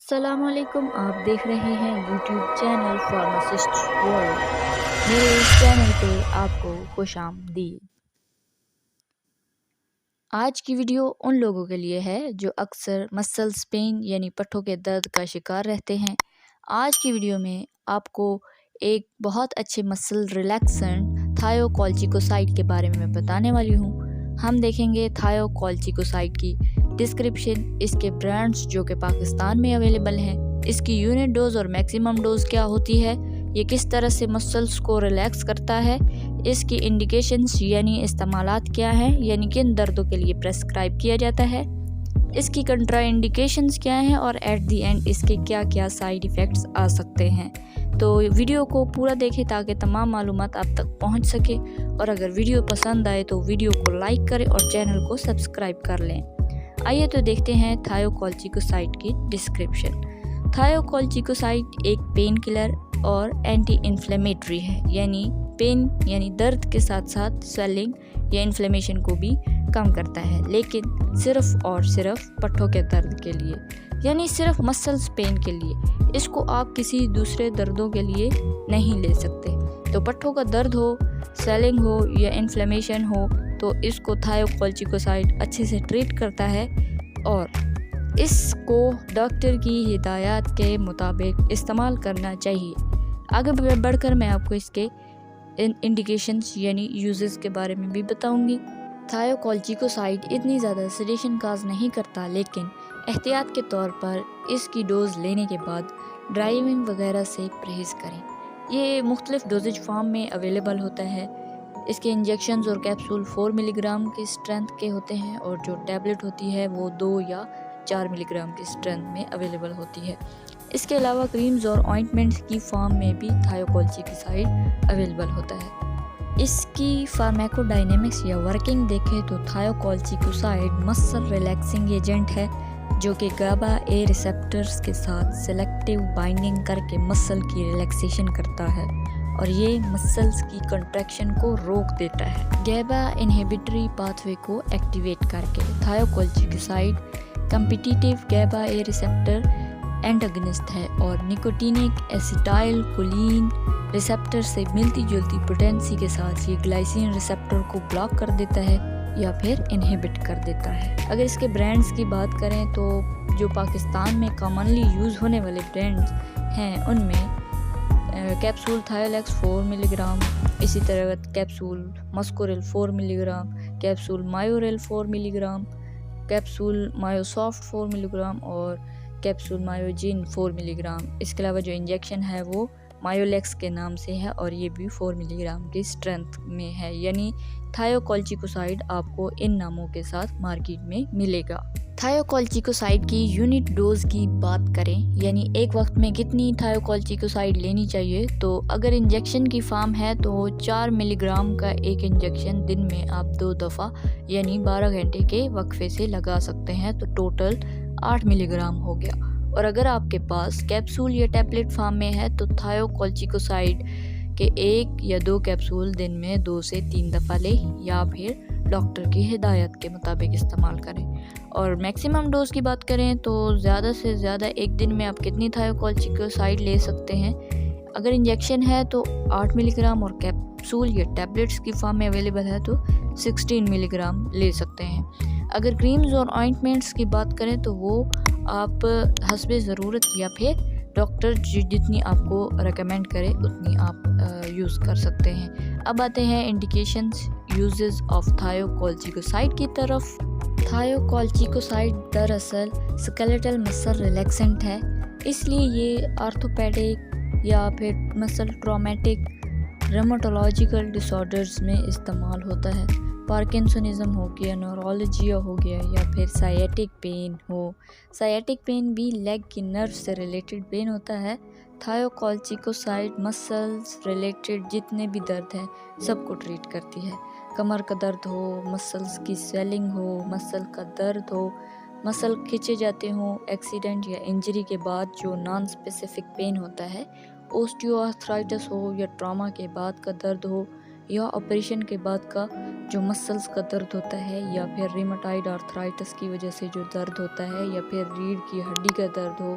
السلام علیکم، آپ دیکھ رہے ہیں یوٹیوب چینل فارماسسٹ ورلڈ۔ میرے اس چینل پہ آپ کو خوش آمدید۔ آج کی ویڈیو ان لوگوں کے لیے ہے جو اکثر مسلز پین یعنی پٹھوں کے درد کا شکار رہتے ہیں۔ آج کی ویڈیو میں آپ کو ایک بہت اچھے مسل ریلیکسنٹ تھائیوکولچیکوسائڈ کے بارے میں بتانے والی ہوں۔ ہم دیکھیں گے تھائیوکولچیکوسائڈ کی ڈسکرپشن، اس کے برانڈز جو کہ پاکستان میں اویلیبل ہیں، اس کی یونٹ ڈوز اور میکسیمم ڈوز کیا ہوتی ہے، یہ کس طرح سے مسلز کو ریلیکس کرتا ہے، اس کی انڈیکیشنز یعنی استعمالات کیا ہیں، یعنی کن دردوں کے لیے پریسکرائب کیا جاتا ہے، اس کی کنٹرا انڈیکیشنز کیا ہیں اور ایٹ دی اینڈ اس کے کیا کیا سائیڈ ایفیکٹس آ سکتے ہیں۔ تو ویڈیو کو پورا دیکھیں تاکہ تمام معلومات آپ تک پہنچ سکے، اور اگر ویڈیو پسند آئے تو ویڈیو کو لائک کریں اور چینل کو سبسکرائب کر لیں۔ آئیے تو دیکھتے ہیں تھائیوکولچیکوسائڈ کی ڈسکرپشن۔ تھائیوکولچیکوسائڈ ایک پین کلر اور اینٹی انفلیمیٹری ہے، یعنی پین یعنی درد کے ساتھ ساتھ سویلنگ یا انفلیمیشن کو بھی کم کرتا ہے، لیکن صرف اور صرف پٹھوں کے درد کے لیے، یعنی صرف مسلز پین کے لیے۔ اس کو آپ کسی دوسرے دردوں کے لیے نہیں لے سکتے۔ تو پٹھوں کا درد ہو، سویلنگ ہو یا انفلیمیشن ہو تو اس کو تھائیوکولچیکوسائڈ اچھے سے ٹریٹ کرتا ہے، اور اس کو ڈاکٹر کی ہدایات کے مطابق استعمال کرنا چاہیے۔ آگے بڑھ کر میں آپ کو اس کے انڈیکیشنز یعنی یوزز کے بارے میں بھی بتاؤں گی۔ تھائیوکولچیکوسائڈ اتنی زیادہ سیڈیشن کاز نہیں کرتا، لیکن احتیاط کے طور پر اس کی ڈوز لینے کے بعد ڈرائیونگ وغیرہ سے پرہیز کریں۔ یہ مختلف ڈوزیج فارم میں اویلیبل ہوتا ہے۔ اس کے انجیکشنز اور کیپسول 4 ملی گرام کی اسٹرینتھ کے ہوتے ہیں، اور جو ٹیبلٹ ہوتی ہے وہ 2 یا 4 ملی گرام کی اسٹرینتھ میں اویلیبل ہوتی ہے۔ اس کے علاوہ کریمز اور آئنٹمنٹس کی فارم میں بھی تھائیوکولچیکوسائڈ اویلیبل ہوتا ہے۔ اس کی فارمیکو ڈائنامکس یا ورکنگ دیکھیں تو تھائیوکولچیکوسائڈ مسل ریلیکسنگ ایجنٹ ہے، جو کہ گابا اے ریسیپٹرز کے ساتھ سلیکٹیو بائنڈنگ کر کے مسل کی ریلیکسیشن کرتا ہے، اور یہ مسلز کی کنٹریکشن کو روک دیتا ہے۔ گابا انہیبیٹری پاتھ وے کو ایکٹیویٹ کر کے تھائیوکولچیکوسائڈ کمپیٹیٹیو گابا اے ریسیپٹر اینٹاگنسٹ ہے، اور نکوٹینک ایسیٹائل کولین ریسیپٹر سے ملتی جلتی پوٹینسی کے ساتھ یہ گلائسین ریسیپٹر کو بلاک کر دیتا ہے یا پھر انہیبٹ کر دیتا ہے۔ اگر اس کے برانڈز کی بات کریں تو جو پاکستان میں کامنلی یوز ہونے والے برانڈز ہیں ان میں کیپسول تھائیولیکس 4 ملی گرام، اسی طرح کیپسول مسکورل 4 ملی گرام، کیپسول مایورل 4 ملی گرام، کیپسول مایوسافٹ 4 ملی گرام اور کیپسول مایوجین 4 ملی گرام۔ اس کے علاوہ جو انجیکشن ہے وہ مایولیکس کے نام سے ہے، اور یہ بھی 4 ملی گرام کی اسٹرینتھ میں ہے، یعنی تھائیوکولچیکوسائڈ آپ کو ان ناموں کے ساتھ مارکیٹ میں ملے گا۔ تھائیوکولچیکوسائڈ کی یونٹ ڈوز کی بات کریں، یعنی ایک وقت میں کتنی تھائیوکولچیکوسائڈ لینی چاہیے، تو اگر انجیکشن کی فارم ہے تو 4 ملی گرام کا ایک انجیکشن دن میں آپ 2 دفعہ یعنی 12 گھنٹے کے وقفے سے لگا سکتے ہیں، تو ٹوٹل 8 ملی گرام ہو گیا۔ اور اگر آپ کے پاس کیپسول یا ٹیبلٹ فارم میں ہے تو تھائیوکولچیکوسائڈ کے 1 یا 2 کیپسول دن میں 2 سے 3 دفعہ لیں، یا پھر ڈاکٹر کی ہدایت کے مطابق استعمال کریں۔ اور میکسیمم ڈوز کی بات کریں تو زیادہ سے زیادہ ایک دن میں آپ کتنی تھائیوکولچیکوسائڈ لے سکتے ہیں۔ اگر انجیکشن ہے تو 8 ملی گرام، اور کیپسول یا ٹیبلٹس کی فارم میں اویلیبل ہے تو 16 ملی گرام لے سکتے ہیں۔ اگر کریمز اور آئنٹمنٹس کی بات کریں تو وہ آپ حسب ضرورت یا پھر ڈاکٹر جتنی آپ کو ریکمینڈ کرے اتنی آپ یوز کر سکتے ہیں۔ اب آتے ہیں انڈیکیشنز یوزز آف تھائیوکولچیکوسائڈ کی طرف۔ تھائیوکولچیکوسائڈ دراصل سکیلیٹل مسل ریلیکسنٹ ہے، اس لیے یہ آرتھوپیڈک یا پھر مسل ٹرامیٹک ریموٹولوجیکل ڈس آرڈرز میں استعمال ہوتا ہے۔ پارکنسونزم ہو گیا، نورولوجیا ہو گیا، یا پھر سائیٹک پین ہو۔ سائیٹک پین بھی لیگ کی نرو سے ریلیٹڈ پین ہوتا ہے۔ تھائیوکولچیکوسائڈ مسلز ریلیٹڈ جتنے بھی درد ہیں سب کو ٹریٹ کرتی ہے۔ کمر کا درد ہو، مسلز کی سویلنگ ہو، مسل کا درد ہو، مسل کھچے جاتے ہوں، ایکسیڈنٹ یا انجری کے بعد جو نان اسپیسیفک پین ہوتا ہے، اوسٹیو آرتھرائٹس ہو، یا ٹراما کے بعد کا درد ہو، یا آپریشن کے بعد کا جو مسلز کا درد ہوتا ہے، یا پھر ریماٹائڈ آرتھرائٹس کی وجہ سے جو درد ہوتا ہے، یا پھر ریڑھ کی ہڈی کا درد ہو،